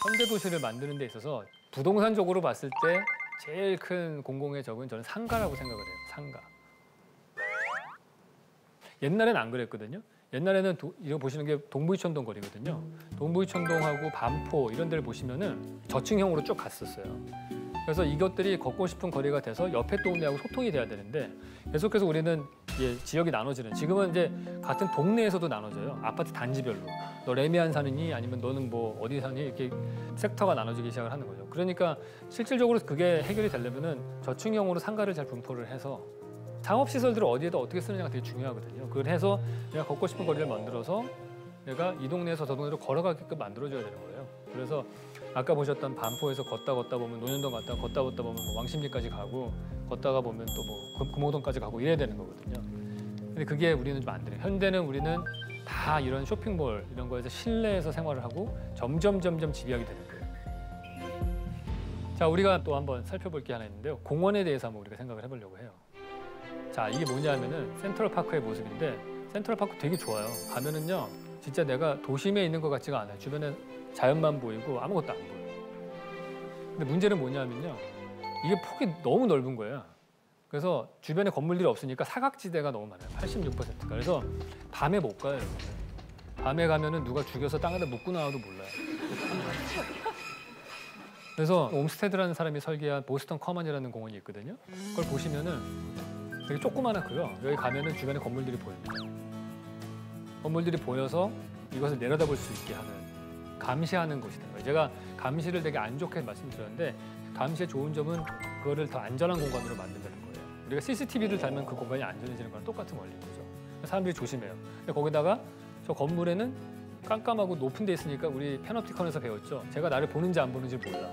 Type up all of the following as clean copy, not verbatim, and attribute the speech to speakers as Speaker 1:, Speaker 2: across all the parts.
Speaker 1: 현대도시를 만드는 데 있어서 부동산적으로 봤을 때 제일 큰 공공의 적은 저는 상가라고 생각을 해요. 상가. 옛날엔 안 그랬거든요. 옛날에는 이거 보시는 게 동부이촌동 거리거든요. 동부이촌동하고 반포 이런 데를 보시면은 저층형으로 쭉 갔었어요. 그래서 이것들이 걷고 싶은 거리가 돼서 옆에 동네하고 소통이 돼야 되는데 계속해서 우리는 지역이 나눠지는, 지금은 이제 같은 동네에서도 나눠져요. 아파트 단지별로. 너 레미안 사느니 아니면 너는 뭐 어디 사니 이렇게 섹터가 나눠지기 시작을 하는 거죠. 그러니까 실질적으로 그게 해결이 되려면은 저층형으로 상가를 잘 분포를 해서 상업시설들을 어디에다 어떻게 쓰느냐가 되게 중요하거든요. 그걸 해서 내가 걷고 싶은 거리를 만들어서 내가 이 동네에서 저 동네로 걸어가게끔 만들어줘야 되는 거예요. 그래서 아까 보셨던 반포에서 걷다 보면 논현동 갔다가 걷다 보면 뭐 왕십리까지 가고 걷다가 보면 또 뭐 금호동까지 가고 이래야 되는 거거든요. 근데 그게 우리는 좀 안 돼요. 현대는 우리는 다 이런 쇼핑몰 이런 거에서 실내에서 생활을 하고 점점 집약이 되는 거예요. 자, 우리가 또 한번 살펴볼 게 하나 있는데요. 공원에 대해서 한번 우리가 생각을 해보려고 해요. 자, 이게 뭐냐면은 센트럴파크의 모습인데 센트럴파크 되게 좋아요. 가면은요, 진짜 내가 도심에 있는 것 같지가 않아요. 주변에 자연만 보이고 아무것도 안 보여요. 근데 문제는 뭐냐면요, 이게 폭이 너무 넓은 거예요. 그래서 주변에 건물들이 없으니까 사각지대가 너무 많아요. 86%가. 그래서 밤에 못 가요, 여러분. 밤에 가면은 누가 죽여서 땅에다 묻고 나와도 몰라요. 그래서 옴스테드라는 사람이 설계한 보스턴 커먼이라는 공원이 있거든요. 그걸 보시면은 되게 조그만하고요. 여기 가면은 주변에 건물들이 보입니다. 건물들이 보여서 이것을 내려다볼 수 있게 하는, 감시하는 곳이다. 제가 감시를 되게 안 좋게 말씀드렸는데 감시의 좋은 점은 그거를 더 안전한 공간으로 만든다는 거예요. 우리가 CCTV를 달면 그 공간이 안전해지는 거랑 똑같은 원리인 거죠. 사람들이 조심해요. 근데 거기다가 저 건물에는 깜깜하고 높은 데 있으니까 우리 패놉티컨에서 배웠죠. 제가 나를 보는지 안 보는지 몰라.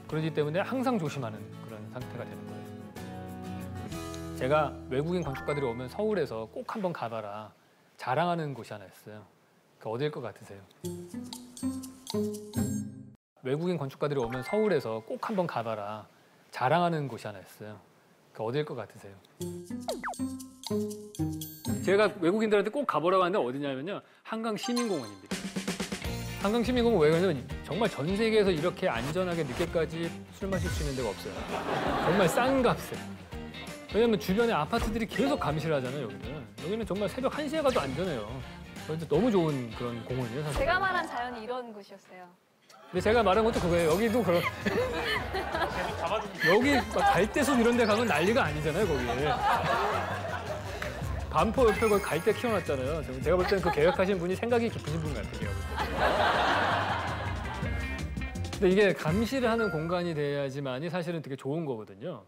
Speaker 1: 그렇기 때문에 항상 조심하는 그런 상태가 되는 거예요. 제가 외국인 건축가들이 오면 서울에서 꼭 한번 가봐라 자랑하는 곳이 하나 있어요. 그 어딜 것 같으세요? 외국인 건축가들이 오면 서울에서 꼭 한번 가봐라 자랑하는 곳이 하나 있어요. 그 어딜 것 같으세요? 제가 외국인들한테 꼭 가보라고 하는데 어디냐면요, 한강시민공원입니다. 한강시민공원 왜 그러냐면 정말 전 세계에서 이렇게 안전하게 늦게까지 술 마실 수 있는 데가 없어요. 정말 싼 값에. 왜냐면 주변에 아파트들이 계속 감시를 하잖아요, 여기는. 여기는 정말 새벽 1시에 가도 안전해요. 그래서 너무 좋은 그런 공원이에요, 사실.
Speaker 2: 제가 말한 자연이 이런 곳이었어요.
Speaker 1: 근데 제가 말한 것도 그거예요. 여기도 그런. 여기 갈대숲 이런 데 가면 난리가 아니잖아요, 거기. 반포 옆에 그 갈대 키워놨잖아요. 제가 볼 때는 그 계획하신 분이 생각이 깊으신 분 같아요, 제가 볼 때. 근데 이게 감시를 하는 공간이 돼야지만이 사실은 되게 좋은 거거든요.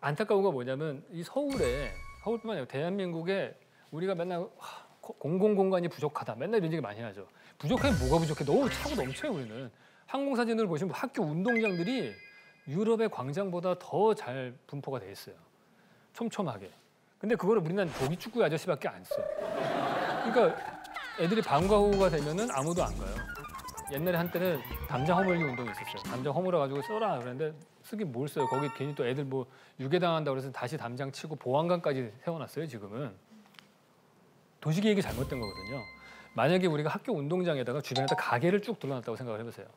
Speaker 1: 안타까운 건 뭐냐면 이 서울뿐만 아니라 대한민국에 우리가 맨날 공공공간이 부족하다. 맨날 이런 얘기 많이 하죠. 부족하면 뭐가 부족해? 너무 차고 넘쳐요, 우리는. 항공사진을 보시면 학교 운동장들이 유럽의 광장보다 더 잘 분포가 돼 있어요. 촘촘하게. 근데 그거를 우리는 조기축구 아저씨밖에 안 써요. 그러니까 애들이 방과 후가 되면은 아무도 안 가요. 옛날에 한때는 담장 허물기 운동이 있었어요. 담장 허물어가지고 써라 그랬는데 쓰긴 뭘 써요. 거기 괜히 또 애들 뭐 유괴당한다고 그래서 다시 담장 치고 보안관까지 세워놨어요, 지금은. 도시계획이 잘못된 거거든요. 만약에 우리가 학교 운동장에다가 주변에다 가게를 쭉 둘러놨다고 생각을 해보세요.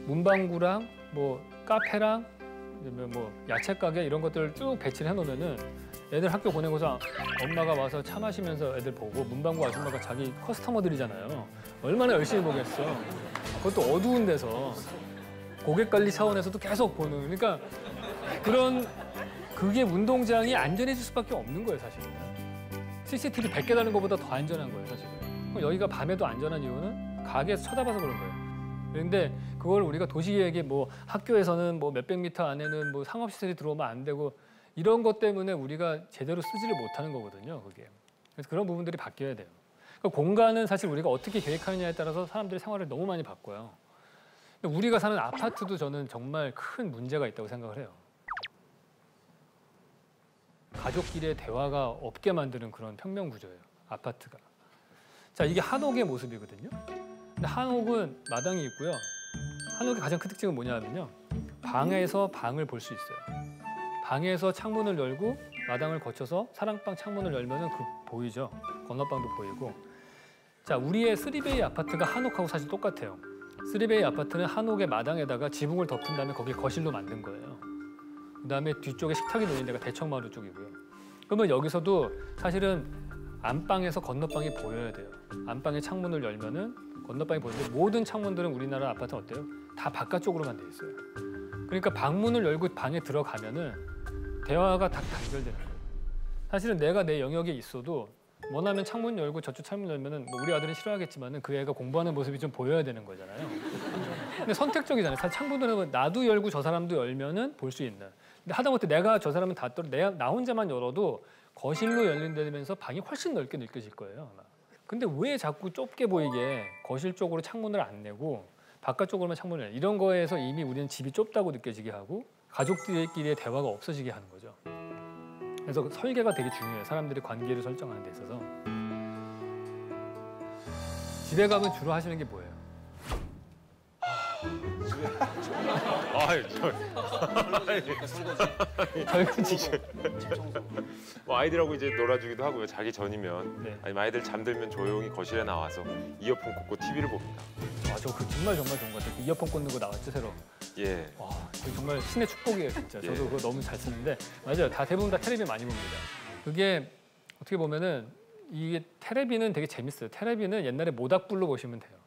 Speaker 1: 문방구랑 뭐 카페랑 뭐 야채 가게 이런 것들을 쭉 배치를 해놓으면은 애들 학교 보내고서 엄마가 와서 차 마시면서 애들 보고, 문방구 아줌마가 자기 커스터머들이잖아요. 얼마나 열심히 보겠어. 그것도 어두운 데서 고객 관리 차원에서도 계속 보는. 그러니까 그게 운동장이 안전해질 수밖에 없는 거예요, 사실은. CCTV 100개 달는 것보다 더 안전한 거예요, 사실은. 여기가 밤에도 안전한 이유는 가게에서 쳐다봐서 그런 거예요. 그런데 그걸 우리가 도시계획에 뭐 학교에서는 뭐 몇백 미터 안에는 뭐 상업시설이 들어오면 안 되고 이런 것 때문에 우리가 제대로 쓰지를 못하는 거거든요, 그게. 그래서 그런 부분들이 바뀌어야 돼요. 그러니까 공간은 사실 우리가 어떻게 계획하느냐에 따라서 사람들의 생활을 너무 많이 바꿔요. 근데 우리가 사는 아파트도 저는 정말 큰 문제가 있다고 생각을 해요. 가족끼리의 대화가 없게 만드는 그런 평면 구조예요, 아파트가. 자, 이게 한옥의 모습이거든요. 근데 한옥은 마당이 있고요. 한옥의 가장 큰 특징은 뭐냐면요, 방에서 방을 볼 수 있어요. 방에서 창문을 열고 마당을 거쳐서 사랑방 창문을 열면은 보이죠. 건너방도 보이고. 자, 우리의 3베이 아파트가 한옥하고 사실 똑같아요. 쓰리베이 아파트는 한옥의 마당에다가 지붕을 덮은 다음에 거기 거실로 만든 거예요. 그다음에 뒤쪽에 식탁이 놓인 데가 대청마루 쪽이고요. 그러면 여기서도 사실은 안방에서 건너방이 보여야 돼요. 안방에 창문을 열면은 건너방이 보이는데 모든 창문들은 우리나라 아파트는 어때요? 다 바깥쪽으로만 돼 있어요. 그러니까 방문을 열고 방에 들어가면은 대화가 딱 단절되는 거예요. 사실은 내가 내 영역에 있어도 원하면 창문 열고 저쪽 창문 열면은 뭐 우리 아들은 싫어하겠지만은 그 애가 공부하는 모습이 좀 보여야 되는 거잖아요. 근데 선택적이잖아요. 사실 창문을 나도 열고 저 사람도 열면은 볼 수 있는. 근데 하다못해 내가 저 사람은 나 혼자만 열어도 거실로 열린다면서 방이 훨씬 넓게 느껴질 거예요. 아마. 근데 왜 자꾸 좁게 보이게 거실 쪽으로 창문을 안 내고 바깥쪽으로만 창문을 내요? 이런 거에서 이미 우리는 집이 좁다고 느껴지게 하고 가족들끼리의 대화가 없어지게 하는 거죠. 그래서 설계가 되게 중요해요. 사람들이 관계를 설정하는 데 있어서. 집에 가면 주로 하시는 게 뭐예요? 설거지.
Speaker 3: 뭐 아이들하고 이제 놀아주기도 하고요. 자기 전이면
Speaker 1: 네.
Speaker 3: 아니면 아이들 잠들면 조용히 거실에 나와서 이어폰 꽂고 TV를 봅니다.
Speaker 1: 저 그 정말 좋은 것 같아요. 그 이어폰 꽂는 거 나왔죠 새로.
Speaker 3: 예.
Speaker 1: 와, 그거 정말 신의 축복이에요 진짜. 저도
Speaker 3: 예.
Speaker 1: 그거 너무 잘 쓰는데 맞아요. 다 대부분 다 테레비 많이 봅니다. 그게 어떻게 보면은 이게 테레비는 되게 재밌어요. 테레비는 옛날에 모닥불로 보시면 돼요.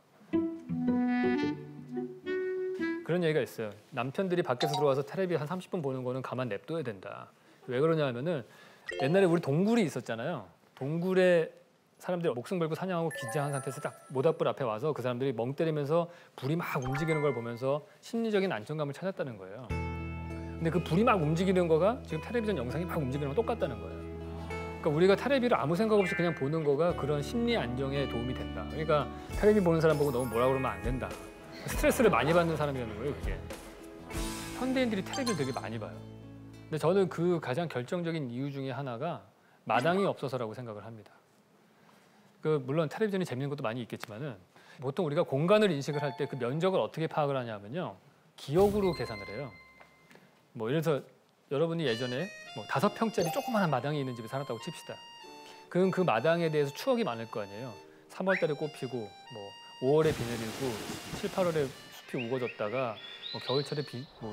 Speaker 1: 그런 얘기가 있어요. 남편들이 밖에서 들어와서 테레비 한 30분 보는 거는 가만 냅둬야 된다. 왜 그러냐 하면은 옛날에 우리 동굴이 있었잖아요. 동굴에 사람들이 목숨 걸고 사냥하고 긴장한 상태에서 딱 모닥불 앞에 와서 그 사람들이 멍 때리면서 불이 막 움직이는 걸 보면서 심리적인 안정감을 찾았다는 거예요. 근데 그 불이 막 움직이는 거가 지금 텔레비전 영상이 막 움직이는 거랑 똑같다는 거예요. 그러니까 우리가 텔레비를 아무 생각 없이 그냥 보는 거가 그런 심리 안정에 도움이 된다. 그러니까 텔레비 보는 사람 보고 너무 뭐라 그러면 안 된다. 스트레스를 많이 받는 사람이라는 거예요, 그게. 현대인들이 텔레비를 되게 많이 봐요. 근데 저는 그 가장 결정적인 이유 중에 하나가 마당이 없어서라고 생각을 합니다. 물론 텔레비전이 재밌는 것도 많이 있겠지만은 보통 우리가 공간을 인식을 할 때 그 면적을 어떻게 파악을 하냐면요. 기억으로 계산을 해요. 뭐 예를 들어서 여러분이 예전에 뭐 5평짜리 조그마한 마당이 있는 집에 살았다고 칩시다. 그럼 그 마당에 대해서 추억이 많을 거 아니에요. 3월 달에 꽃 피고 뭐 5월에 비 내리고 7, 8월에 숲이 우거졌다가 뭐 겨울철에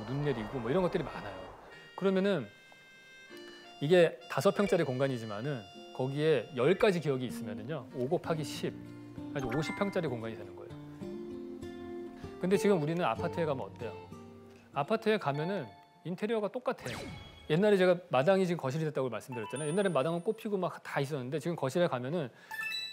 Speaker 1: 눈 내리고 뭐 이런 것들이 많아요. 그러면은 이게 5평짜리 공간이지만은 거기에 10가지 기억이 있으면은요. 5 곱하기 10, 아주 50평짜리 공간이 되는 거예요. 근데 지금 우리는 아파트에 가면 어때요? 아파트에 가면은 인테리어가 똑같아요. 옛날에 제가 마당이 지금 거실이 됐다고 말씀드렸잖아요. 옛날에 마당은 꽃 피고 막 다 있었는데 지금 거실에 가면은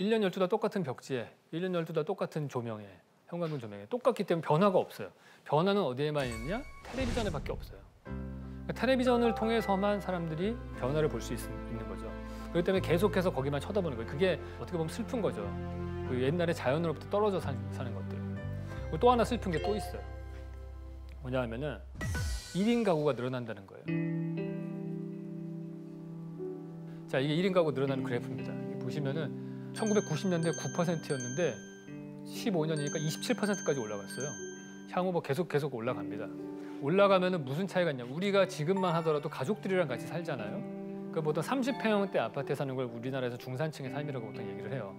Speaker 1: 1년 12 다 똑같은 벽지에 1년 12 다 똑같은 조명에 현관문 조명에 똑같기 때문에 변화가 없어요. 변화는 어디에만 있느냐? 텔레비전에밖에 없어요. 그러니까 텔레비전을 통해서만 사람들이 변화를 볼 수 있는 거죠. 그렇기 때문에 계속해서 거기만 쳐다보는 거예요. 그게 어떻게 보면 슬픈 거죠. 그 옛날에 자연으로부터 떨어져 사는 것들. 그리고 또 하나 슬픈 게 또 있어요. 뭐냐 하면은 1인 가구가 늘어난다는 거예요. 자, 이게 1인 가구 늘어나는 그래프입니다. 보시면은 1990년대 9%였는데 15년이니까 27%까지 올라갔어요. 향후 뭐 계속 올라갑니다. 올라가면은 무슨 차이가 있냐? 우리가 지금만 하더라도 가족들이랑 같이 살잖아요. 그 보통 30평대 아파트에 사는 걸 우리나라에서 중산층의 삶이라고 보통 얘기를 해요.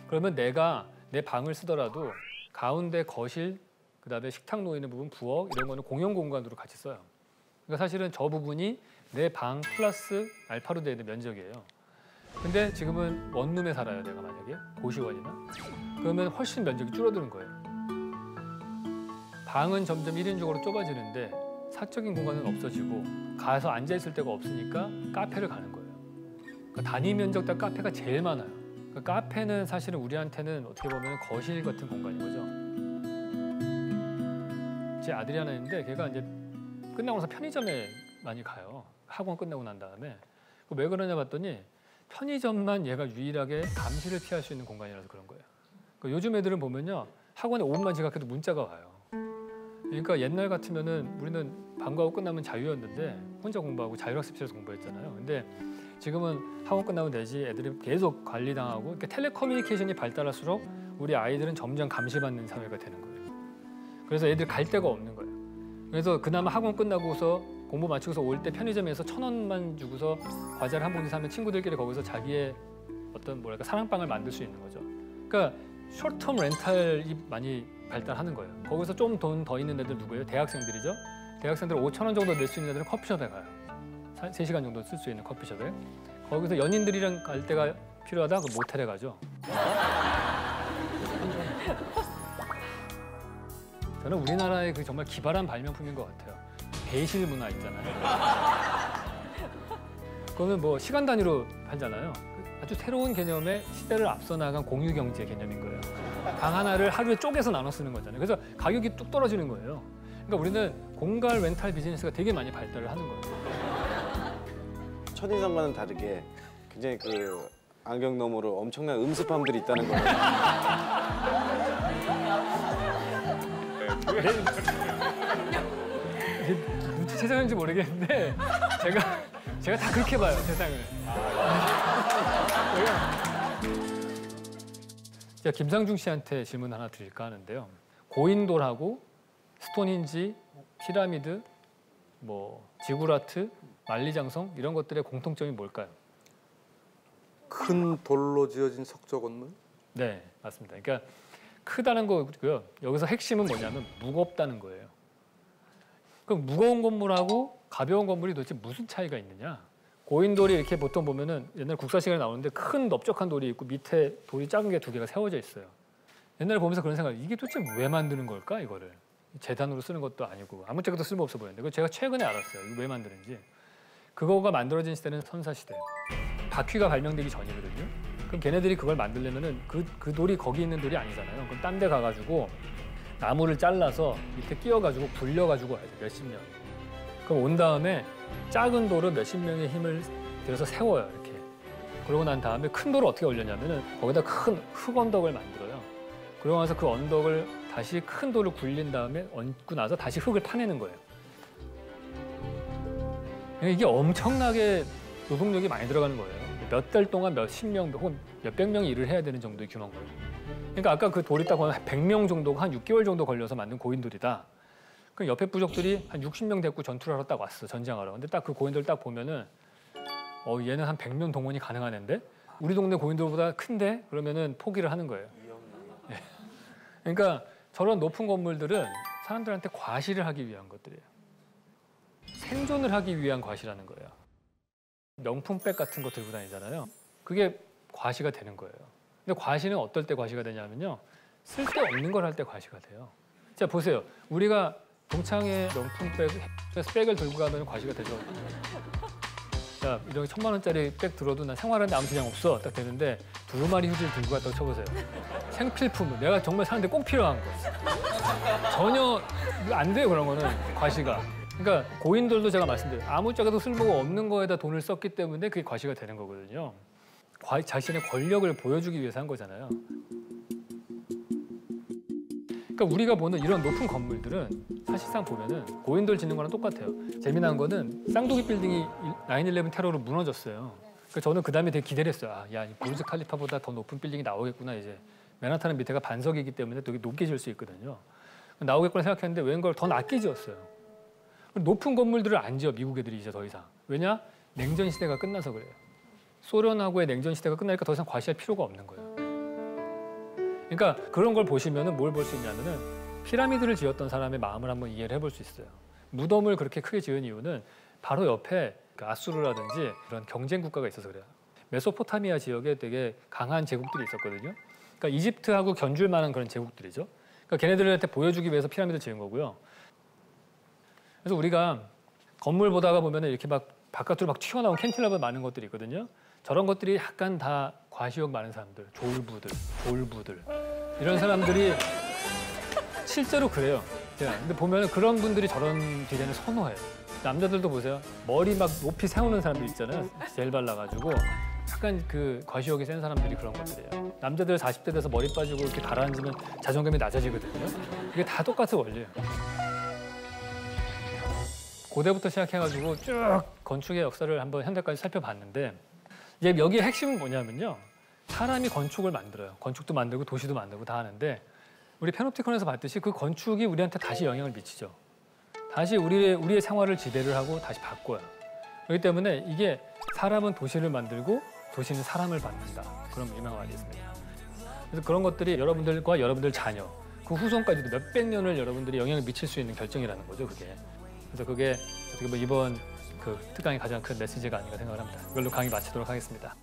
Speaker 1: 그러면 내가 내 방을 쓰더라도 가운데 거실, 그다음에 식탁 놓이는 부분, 부엌 이런 거는 공용 공간으로 같이 써요. 그러니까 사실은 저 부분이 내 방 플러스 알파로 되어 있는 면적이에요. 근데 지금은 원룸에 살아요, 내가 만약에 고시원이나. 그러면 훨씬 면적이 줄어드는 거예요. 방은 점점 1인적으로 좁아지는데 사적인 공간은 없어지고 가서 앉아있을 데가 없으니까 카페를 가는 거예요. 그러니까 단위 면적당 카페가 제일 많아요. 그러니까 카페는 사실은 우리한테는 어떻게 보면 거실 같은 공간인 거죠. 제 아들이 하나 있는데 걔가 이제 끝나고 나서 편의점에 많이 가요. 학원 끝나고 난 다음에. 왜 그러냐 봤더니 편의점만 얘가 유일하게 감시를 피할 수 있는 공간이라서 그런 거예요. 그러니까 요즘 애들은 보면요. 학원에 5분만 지각해도 문자가 와요. 그러니까 옛날 같으면은 우리는 방과후 끝나면 자유였는데 혼자 공부하고 자율학습실에서 공부했잖아요. 근데 지금은 학원 끝나면 되지 애들이 계속 관리당하고 그러니까 텔레커뮤니케이션이 발달할수록 우리 아이들은 점점 감시받는 사회가 되는 거예요. 그래서 애들 갈 데가 없는 거예요. 그래서 그나마 학원 끝나고서 공부 마치고서 올 때 편의점에서 1,000원만 주고서 과자를 한 봉지 사면 친구들끼리 거기서 자기의 어떤 뭐랄까 사랑방을 만들 수 있는 거죠. 그러니까 숏텀 렌탈이 많이 발달하는 거예요. 거기서 좀 돈 더 있는 애들 누구예요? 대학생들이죠. 대학생들 5,000원 정도 낼 수 있는 애들은 커피숍에 가요. 3시간 정도 쓸 수 있는 커피숍에. 거기서 연인들이랑 갈 때가 필요하다? 그 모텔에 가죠. 저는 우리나라의 그 정말 기발한 발명품인 것 같아요. 배실 문화 있잖아요. 그거는 뭐 시간 단위로 팔잖아요. 아주 새로운 개념의 시대를 앞서 나간 공유 경제 개념인 거예요. 방 하나를 하루에 쪼개서 나눠 쓰는 거잖아요. 그래서 가격이 뚝 떨어지는 거예요. 그러니까 우리는 공갈 렌탈 비즈니스가 되게 많이 발달을 하는 거예요.
Speaker 4: 첫인상과는 다르게 굉장히 그 안경 너머로 엄청난 음습함들이 있다는 거예요.
Speaker 1: 눈치채셨는지 모르겠는데 제가 다 그렇게 봐요, 세상을. 제가 김상중 씨한테 질문 하나 드릴까 하는데요. 고인돌하고 스톤힌지, 피라미드, 뭐 지구라트, 만리장성 이런 것들의 공통점이 뭘까요?
Speaker 5: 큰 돌로 지어진 석조 건물?
Speaker 1: 네, 맞습니다. 그러니까 크다는 거고요. 여기서 핵심은 뭐냐면 무겁다는 거예요. 그럼 무거운 건물하고 가벼운 건물이 도대체 무슨 차이가 있느냐? 고인돌이 이렇게 보통 보면은 옛날 국사 시간에 나오는데 큰 넓적한 돌이 있고 밑에 돌이 작은 게 2개가 세워져 있어요. 옛날에 보면서 그런 생각, 이게 도대체 왜 만드는 걸까 이거를? 재단으로 쓰는 것도 아니고 아무짝에도 쓸모없어 보였는데 그거 제가 최근에 알았어요. 이거 왜 만드는지. 그거가 만들어진 시대는 선사시대. 바퀴가 발명되기 전이거든요. 그럼 걔네들이 그걸 만들려면은 그 돌이 거기 있는 돌이 아니잖아요. 그럼 딴 데 가가지고 나무를 잘라서 밑에 끼워가지고 굴려가지고 와야 돼, 몇십 년. 그럼 온 다음에 작은 돌을 몇십 명의 힘을 들여서 세워요, 이렇게. 그러고 난 다음에 큰 돌을 어떻게 올렸냐면은 거기다 큰 흙 언덕을 만들어요. 그러고 나서 그 언덕을 다시 큰 돌을 굴린 다음에 얹고 나서 다시 흙을 파내는 거예요. 이게 엄청나게 노동력이 많이 들어가는 거예요. 몇 달 동안 몇십 명 혹은 몇백 명이 일을 해야 되는 정도의 규모인 거예요. 그러니까 아까 그 돌이 딱 보면 100명 정도가 한 6개월 정도 걸려서 만든 고인돌이다. 그럼 옆에 부족들이 한 60명 데리고 전투를 하러 딱 왔어, 전쟁하러. 근데 딱 그 고인돌 딱 보면은 얘는 한 100명 동원이 가능한 애인데 우리 동네 고인돌보다 큰데? 그러면은 포기를 하는 거예요. 네. 그러니까 저런 높은 건물들은 사람들한테 과시를 하기 위한 것들이에요. 생존을 하기 위한 과시라는 거예요. 명품백 같은 거 들고 다니잖아요. 그게 과시가 되는 거예요. 근데 과시는 어떨 때 과시가 되냐면요. 쓸데없는 걸 할 때 과시가 돼요. 자, 보세요. 우리가 동창회 명품백에서 백을 들고 가면 과시가 되죠. 자, 이런 1,000만 원짜리 백 들어도 난 생활하는데 아무 지장 없어. 딱 되는데 두루마리 휴지를 들고 갔다고 쳐보세요. 생필품, 내가 정말 사는데 꼭 필요한 거. 전혀 안 돼요, 그런 거는 과시가. 그러니까 고인돌도 제가 말씀드려요. 아무짝에도 쓸모가 없는 거에다 돈을 썼기 때문에 그게 과시가 되는 거거든요. 자신의 권력을 보여주기 위해서 한 거잖아요. 그러니까 우리가 보는 이런 높은 건물들은 사실상 보면은 고인돌 짓는 거랑 똑같아요. 재미난 거는 쌍둥이 빌딩이 9/11 테러로 무너졌어요. 그러니까 저는 그 다음에 되게 기대를 했어요. 아, 야, 이 부르즈 칼리파보다 더 높은 빌딩이 나오겠구나 이제. 맨하탄은 밑에가 반석이기 때문에 되게 높게 지을 수 있거든요. 나오겠구나 생각했는데 웬걸 더 낮게 지었어요. 높은 건물들을 안 지어, 미국 애들이 이제 더 이상. 왜냐? 냉전 시대가 끝나서 그래요. 소련하고의 냉전 시대가 끝나니까 더 이상 과시할 필요가 없는 거예요. 그러니까 그런 걸 보시면은 뭘 볼 수 있냐면은 피라미드를 지었던 사람의 마음을 한번 이해를 해볼 수 있어요. 무덤을 그렇게 크게 지은 이유는 바로 옆에 아수르라든지 그런 경쟁 국가가 있어서 그래요. 메소포타미아 지역에 되게 강한 제국들이 있었거든요. 그러니까 이집트하고 견줄 만한 그런 제국들이죠. 그러니까 걔네들한테 보여주기 위해서 피라미드를 지은 거고요. 그래서 우리가 건물 보다가 보면은 이렇게 막 바깥으로 막 튀어나온 캔틸러버 많은 것들이 있거든요. 저런 것들이 약간 다 과시욕 많은 사람들, 졸부들 이런 사람들이 실제로 그래요. 근데 보면 그런 분들이 저런 디자인을 선호해요. 남자들도 보세요. 머리 막 높이 세우는 사람들 있잖아요. 젤 발라가지고 약간 그 과시욕이 센 사람들이 그런 것들이에요. 남자들 40대 돼서 머리 빠지고 이렇게 가라앉으면 자존감이 낮아지거든요. 이게 다 똑같은 원리예요. 고대부터 시작해가지고 쭉 건축의 역사를 한번 현대까지 살펴봤는데 이제 여기의 핵심은 뭐냐면요. 사람이 건축을 만들어요. 건축도 만들고 도시도 만들고 다 하는데 우리 패놉티콘에서 봤듯이 그 건축이 우리한테 다시 영향을 미치죠. 다시 우리의 생활을 지배를 하고 다시 바꿔요. 그렇기 때문에 이게 사람은 도시를 만들고 도시는 사람을 받는다. 그런 유명한 말이 있습니다. 그래서 그런 것들이 여러분들과 여러분들 자녀 그 후손까지도 몇백 년을 여러분들이 영향을 미칠 수 있는 결정이라는 거죠, 그게. 그래서 그게 어떻게 보면 이번 그 특강의 가장 큰 메시지가 아닌가 생각을 합니다. 이걸로 강의 마치도록 하겠습니다.